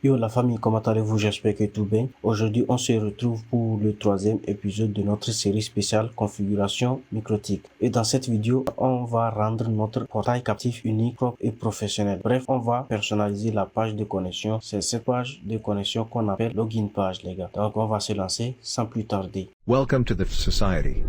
Yo la famille, comment allez-vous? J'espère que tout bien. Aujourd'hui, on se retrouve pour le troisième épisode de notre série spéciale configuration microtique. Et dans cette vidéo, on va rendre notre portail captif unique, propre et professionnel. Bref, on va personnaliser la page de connexion. C'est cette page de connexion qu'on appelle login page, les gars. Donc, on va se lancer sans plus tarder. Welcome to the society.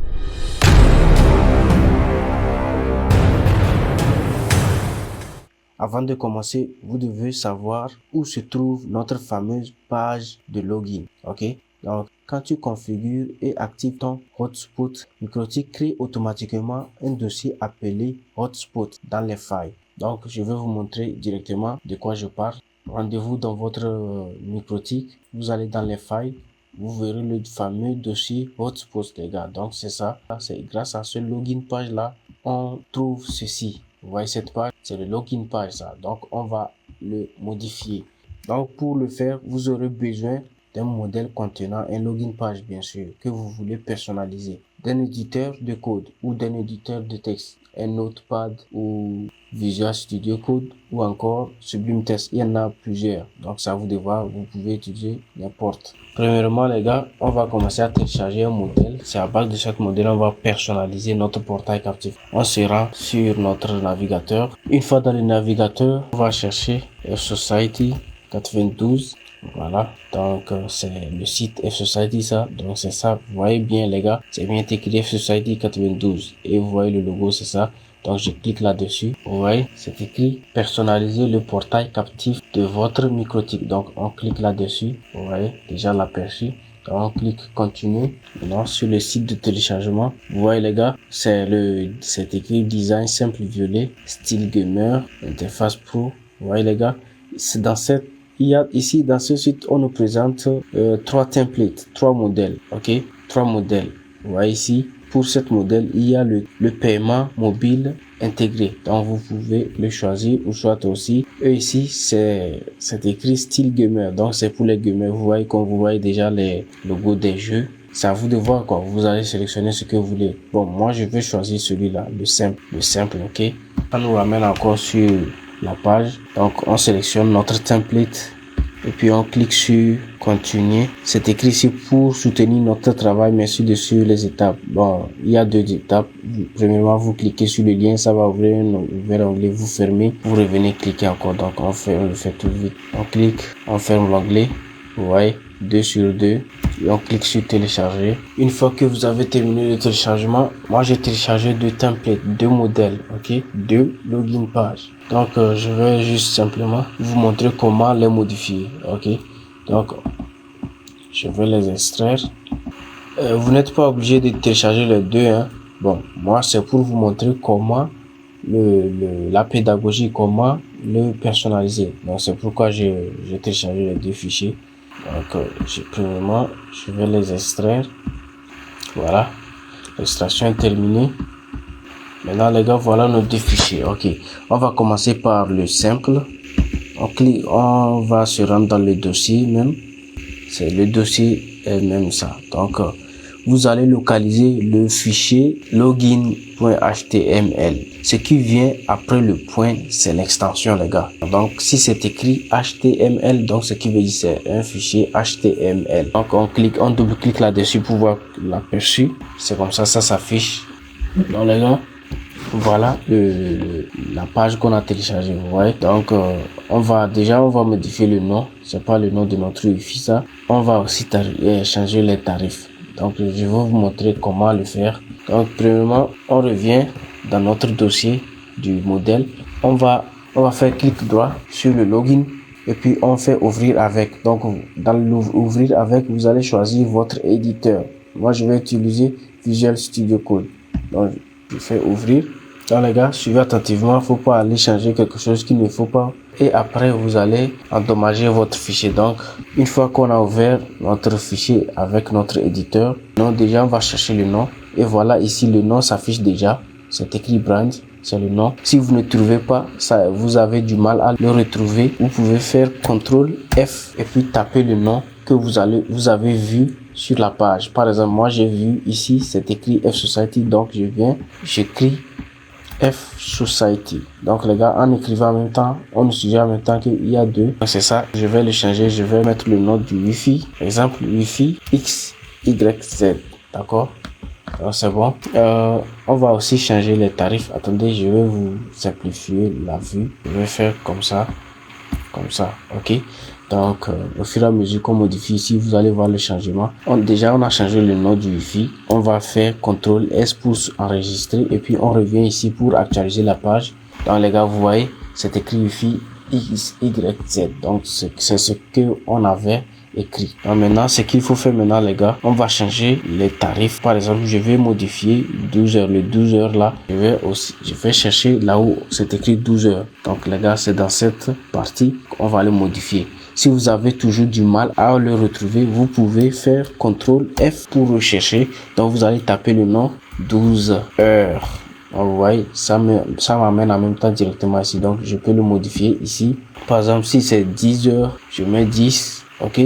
Avant de commencer, vous devez savoir où se trouve notre fameuse page de login. Ok? Donc, quand tu configures et actives ton hotspot, Microtik crée automatiquement un dossier appelé hotspot dans les failles. Donc, je vais vous montrer directement de quoi je parle. Rendez-vous dans votre Microtik. Vous allez dans les failles. Vous verrez le fameux dossier hotspot, les gars. Donc, c'est ça. C'est grâce à ce login page là, on trouve ceci. Vous voyez cette page, c'est le login page ça. Donc on va le modifier. Donc pour le faire, vous aurez besoin d'un modèle contenant un login page bien sûr que vous voulez personnaliser, d'un éditeur de code ou d'un éditeur de texte, un Notepad ou Visual Studio Code ou encore Sublime Text. Il y en a plusieurs. Donc ça vous devra, vous pouvez utiliser n'importe. Premièrement les gars, on va commencer à télécharger un modèle. C'est à base de ce modèle, on va personnaliser notre portail captif. On se rend sur notre navigateur. Une fois dans le navigateur, on va chercher F-Society 92. Voilà, donc c'est le site F-Society ça, donc c'est ça, vous voyez bien les gars, c'est bien écrit F-Society 92 et vous voyez le logo, c'est ça. Donc je clique là-dessus, vous voyez, c'est écrit personnaliser le portail captif de votre Microtik. Donc on clique là-dessus, vous voyez déjà l'aperçu. Donc on clique continuer. Maintenant sur le site de téléchargement, vous voyez les gars, c'est écrit design simple violet, style gamer, interface pro. Vous voyez les gars, c'est dans ici dans ce site on nous présente trois templates, trois modèles, ok, trois modèles. Vous voyez ici. Pour cette modèle, il y a le paiement mobile intégré. Donc, vous pouvez le choisir ou soit aussi. Et ici, c'est écrit style gamer. Donc, c'est pour les gamers. Vous voyez, comme vous voyez déjà les logos des jeux. C'est à vous de voir quoi. Vous allez sélectionner ce que vous voulez. Bon, moi, je vais choisir celui-là, le simple, ok. Ça nous ramène encore sur la page. Donc, on sélectionne notre template. Et puis on clique sur continuer. C'est écrit ici pour soutenir notre travail. Merci de suivre les étapes. Bon, il y a deux étapes. Premièrement, vous cliquez sur le lien, ça va ouvrir un nouvel onglet. Vous fermez, vous revenez cliquer encore. Donc on le fait tout vite. On clique, on ferme l'onglet. Vous voyez, 2 sur 2. Et on clique sur télécharger. Une fois que vous avez terminé le téléchargement, moi j'ai téléchargé deux templates, deux modèles, ok, deux login pages. Donc je vais juste simplement vous montrer comment les modifier, ok. Donc je vais les extraire. Vous n'êtes pas obligé de télécharger les deux, hein. Bon, moi c'est pour vous montrer comment la pédagogie, comment le personnaliser. Donc c'est pourquoi j'ai téléchargé les deux fichiers. Donc premièrement je vais les extraire. Voilà, l'extraction est terminée. Maintenant les gars, voilà nos deux fichiers. Ok, on va commencer par le simple. On va se rendre dans le dossier même. C'est le dossier est même ça. Donc vous allez localiser le fichier login.html. Ce qui vient après le point, c'est l'extension les gars. Donc si c'est écrit HTML, donc ce qui veut dire c'est un fichier HTML. Donc on double-clique là-dessus pour voir l'aperçu. C'est comme ça s'affiche. Donc les gars, voilà la page qu'on a téléchargée, vous voyez. Donc on va modifier le nom. C'est pas le nom de notre wifi ça. On va aussi changer les tarifs. Donc je vais vous montrer comment le faire. Donc premièrement, on revient dans notre dossier du modèle. On va faire clic droit sur le login et puis on fait ouvrir avec. Donc dans l'ouvrir avec, vous allez choisir votre éditeur. Moi je vais utiliser Visual Studio Code. Donc je fais ouvrir. Donc les gars, suivez attentivement, faut pas aller changer quelque chose qu'il ne faut pas. Et après, vous allez endommager votre fichier. Donc, une fois qu'on a ouvert notre fichier avec notre éditeur, déjà on va chercher le nom. Et voilà, ici le nom s'affiche déjà. C'est écrit brand, c'est le nom. Si vous ne trouvez pas, ça, vous avez du mal à le retrouver. Vous pouvez faire CTRL F et puis taper le nom que vous avez vu sur la page. Par exemple, moi j'ai vu ici, c'est écrit F-Society. Donc je viens, j'écris F Society. Donc les gars, en écrivant en même temps, on utilise en même temps qu'il y a deux. C'est ça, je vais le changer, je vais mettre le nom du Wi-Fi. Exemple, Wi-Fi XYZ. D'accord? Alors c'est bon. On va aussi changer les tarifs. Attendez, je vais vous simplifier la vue. Je vais faire comme ça, ok. Donc au fur et à mesure qu'on modifie ici, vous allez voir le changement. Déjà on a changé le nom du Wi-Fi. On va faire CTRL S pour enregistrer et puis on revient ici pour actualiser la page. Donc les gars, vous voyez, c'est écrit Wi-Fi XYZ. Donc c'est ce que on avait écrit. Donc maintenant, ce qu'il faut faire maintenant les gars, on va changer les tarifs. Par exemple, je vais modifier 12 heures. Le 12 heures là, je vais chercher là où c'est écrit 12 heures. Donc les gars, c'est dans cette partie qu'on va le modifier. Si vous avez toujours du mal à le retrouver, vous pouvez faire CTRL F pour rechercher. Donc vous allez taper le nom 12 heures. Donc, vous voyez, ça m'amène en même temps directement ici. Donc je peux le modifier ici. Par exemple, si c'est 10 heures, je mets 10. Ok,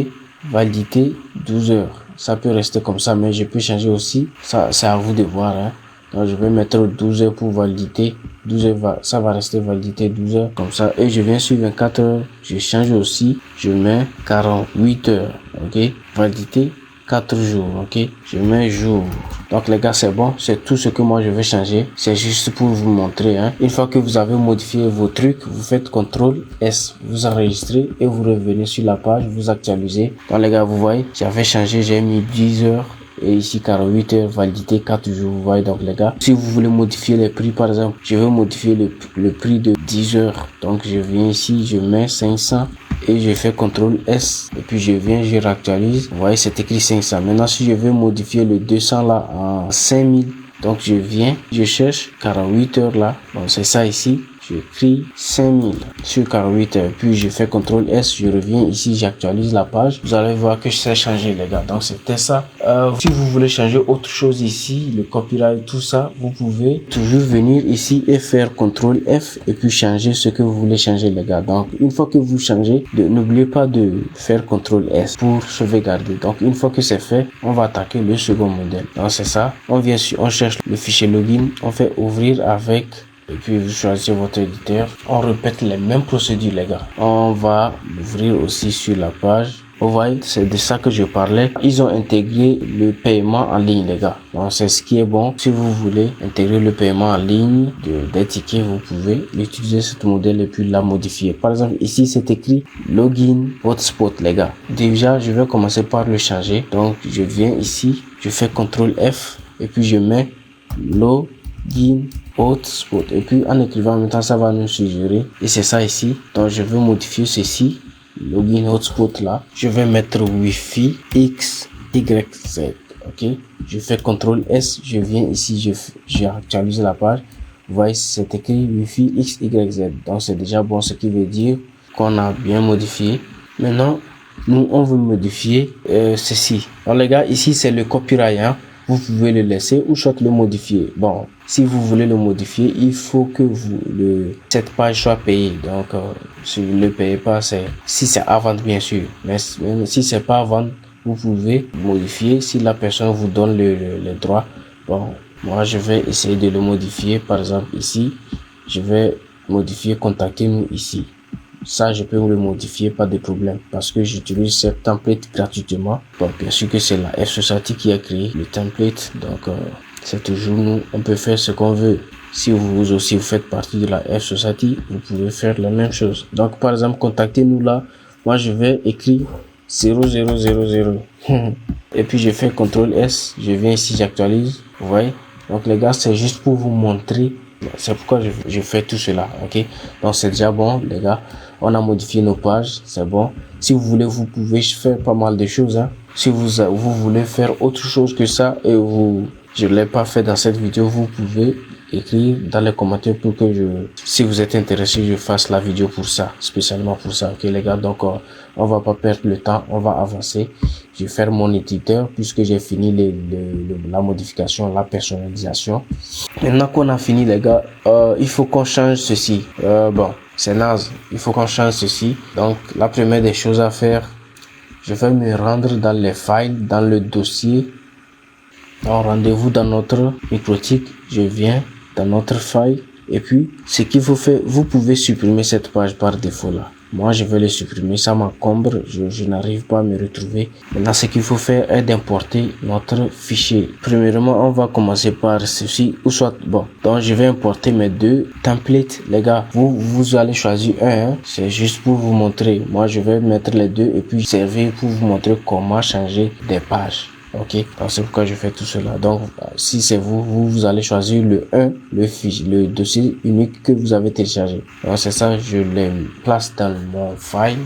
validité 12 heures. Ça peut rester comme ça, mais je peux changer aussi. Ça, c'est à vous de voir. Hein. Donc, je vais mettre 12 heures pour validité. 12 heures, ça va rester validité 12 heures comme ça. Et je viens sur 24 heures. Je change aussi. Je mets 48 heures. Ok, validité 4 jours. Ok, je mets jour. Donc les gars, c'est bon, c'est tout ce que moi je vais changer. C'est juste pour vous montrer. Hein. Une fois que vous avez modifié vos trucs, vous faites CTRL S, vous enregistrez et vous revenez sur la page, vous actualisez. Donc les gars, vous voyez, j'avais changé, j'ai mis 10 heures. Et ici 48 heures, validité 4 jours. Vous voyez, donc les gars, si vous voulez modifier les prix, par exemple, je vais modifier le prix de 10 heures. Donc je viens ici, je mets 500 et je fais CTRL S et puis je viens, je réactualise. Vous voyez, c'est écrit 500. Maintenant, si je veux modifier le 200 là en 5000, donc je viens, je cherche 48 heures là. Donc c'est ça ici. J'écris 5000 sur 48 heures. Puis je fais CTRL S, je reviens ici, j'actualise la page. Vous allez voir que je sais changer les gars. Donc c'était ça. Si vous voulez changer autre chose ici, le copyright, tout ça, vous pouvez toujours venir ici et faire CTRL F et puis changer ce que vous voulez changer les gars. Donc une fois que vous changez, n'oubliez pas de faire CTRL S pour sauvegarder. Donc une fois que c'est fait, on va attaquer le second modèle. Donc c'est ça. On vient sur, on cherche le fichier login, on fait ouvrir avec. Et puis vous choisissez votre éditeur. On répète les mêmes procédures les gars. On va l'ouvrir aussi sur la page. Vous voyez, c'est de ça que je parlais. Ils ont intégré le paiement en ligne les gars. Donc c'est ce qui est bon. Si vous voulez intégrer le paiement en ligne des tickets, vous pouvez utiliser ce modèle et puis la modifier. Par exemple ici c'est écrit login hotspot les gars. Déjà je vais commencer par le changer. Donc je viens ici, je fais CTRL F et puis je mets login hotspot et puis en écrivant en même temps ça va nous suggérer et c'est ça ici. Donc je vais modifier ceci, login hotspot là, je vais mettre Wi-Fi XYZ. ok, je fais CTRL S, je viens ici, je actualise la page. Vous voyez, c'est écrit Wi-Fi XYZ. Donc c'est déjà bon, ce qui veut dire qu'on a bien modifié. Maintenant nous on veut modifier ceci. Donc les gars, ici c'est le copyright, hein. Vous pouvez le laisser ou soit le modifier. Bon, si vous voulez le modifier, il faut que cette page soit payée. Donc, si vous ne le payez pas, si c'est à vendre, bien sûr. Mais si c'est pas à vendre, vous pouvez modifier si la personne vous donne le droit. Bon, moi, je vais essayer de le modifier. Par exemple, ici, je vais modifier, contactez-nous ici. Ça, je peux le modifier, pas de problème, parce que j'utilise cette template gratuitement. Bon, bien sûr que c'est la F Society qui a créé le template, donc c'est toujours nous, on peut faire ce qu'on veut. Si vous aussi vous faites partie de la F Society, vous pouvez faire la même chose. Donc par exemple, contactez-nous là. Moi, je vais écrire 0000 et puis je fais CTRL S, je viens ici, j'actualise. Vous voyez? Donc les gars, c'est juste pour vous montrer. C'est pourquoi je fais tout cela, ok? Donc c'est déjà bon, les gars. On a modifié nos pages, c'est bon. Si vous voulez, vous pouvez faire pas mal de choses, hein. Si vous voulez faire autre chose que ça et je l'ai pas fait dans cette vidéo, vous pouvez écrire dans les commentaires pour que si vous êtes intéressé, je fasse la vidéo pour ça, spécialement pour ça, ok les gars. Donc on va pas perdre le temps, on va avancer. Je vais faire mon éditeur puisque j'ai fini la modification, la personnalisation. Maintenant qu'on a fini les gars, il faut qu'on change ceci. Bon, c'est naze, il faut qu'on change ceci. Donc la première des choses à faire, je vais me rendre dans les files, dans le dossier. Donc rendez-vous dans notre microtik, je viens dans notre file Et puis, ce qu'il faut faire, vous pouvez supprimer cette page par défaut là. Moi, je vais le supprimer, ça m'encombre, je n'arrive pas à me retrouver. Maintenant, ce qu'il faut faire est d'importer notre fichier. Premièrement, on va commencer par ceci, ou soit, bon, donc je vais importer mes deux templates, les gars. Vous allez choisir un, c'est juste pour vous montrer. Moi, je vais mettre les deux et puis servir pour vous montrer comment changer des pages. Ok, donc c'est pourquoi je fais tout cela. Donc si c'est vous allez choisir le 1, le dossier unique que vous avez téléchargé. Donc c'est ça, je les place dans mon file,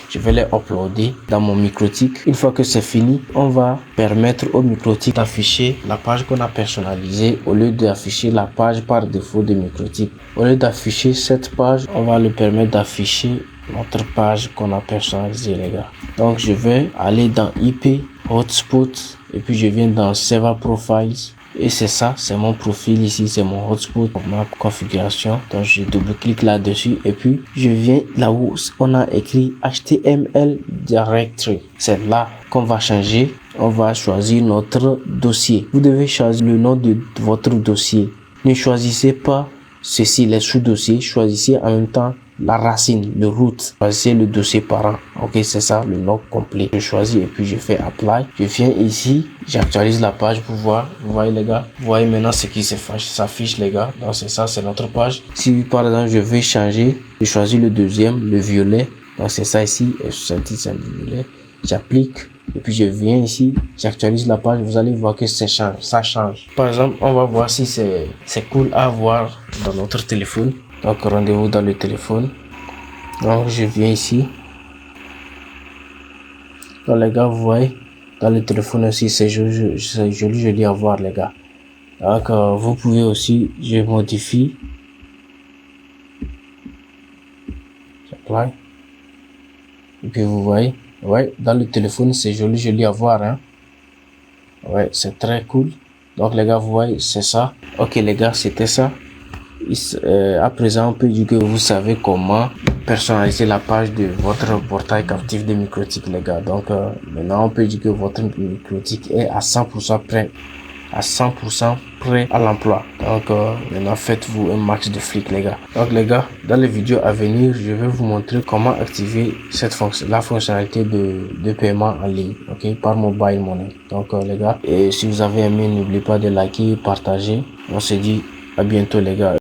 je vais les uploader dans mon Microtik. Une fois que c'est fini, on va permettre au Microtik d'afficher la page qu'on a personnalisée au lieu d'afficher la page par défaut de Microtik. Au lieu d'afficher cette page, on va le permettre d'afficher notre page qu'on a personnalisée, les gars. Donc je vais aller dans IP hotspot et puis je viens dans server profiles et c'est ça, c'est mon profil ici, c'est mon hotspot, ma configuration. Donc je double-clique là-dessus et puis je viens là où on a écrit HTML directory. C'est là qu'on va changer. On va choisir notre dossier. Vous devez choisir le nom de votre dossier. Ne choisissez pas ceci, les sous-dossiers. Choisissez en même temps la racine, le root. Choisissez le dossier parent. Ok, c'est ça le nom complet. Je choisis et puis je fais apply. Je viens ici, j'actualise la page pour voir. Vous voyez les gars, vous voyez maintenant ce qui s'affiche les gars. Donc c'est ça, c'est notre page. Si par exemple je veux changer, je choisis le deuxième, le violet. Donc c'est ça ici, et c'est le violet. J'applique. Et puis je viens ici, j'actualise la page, vous allez voir que ça change. Par exemple, on va voir si c'est cool à voir dans notre téléphone. Donc rendez-vous dans le téléphone. Donc je viens ici. Donc les gars, vous voyez, dans le téléphone aussi, c'est joli à voir les gars. Donc vous pouvez aussi, je modifie. J'apply. Et puis vous voyez. Ouais, dans le téléphone, c'est joli à voir, hein. Ouais, c'est très cool. Donc, les gars, vous voyez, c'est ça. Ok, les gars, c'était ça. À présent, on peut dire que vous savez comment personnaliser la page de votre portail captif de Microtik, les gars. Donc, maintenant, on peut dire que votre Microtik est à 100% prêt. À 100% prêt à l'emploi. Donc maintenant faites-vous un max de flics les gars. Donc les gars, dans les vidéos à venir, je vais vous montrer comment activer la fonctionnalité de paiement en ligne, ok, par mobile money. Donc les gars, et si vous avez aimé, n'oubliez pas de liker, partager. On se dit à bientôt les gars.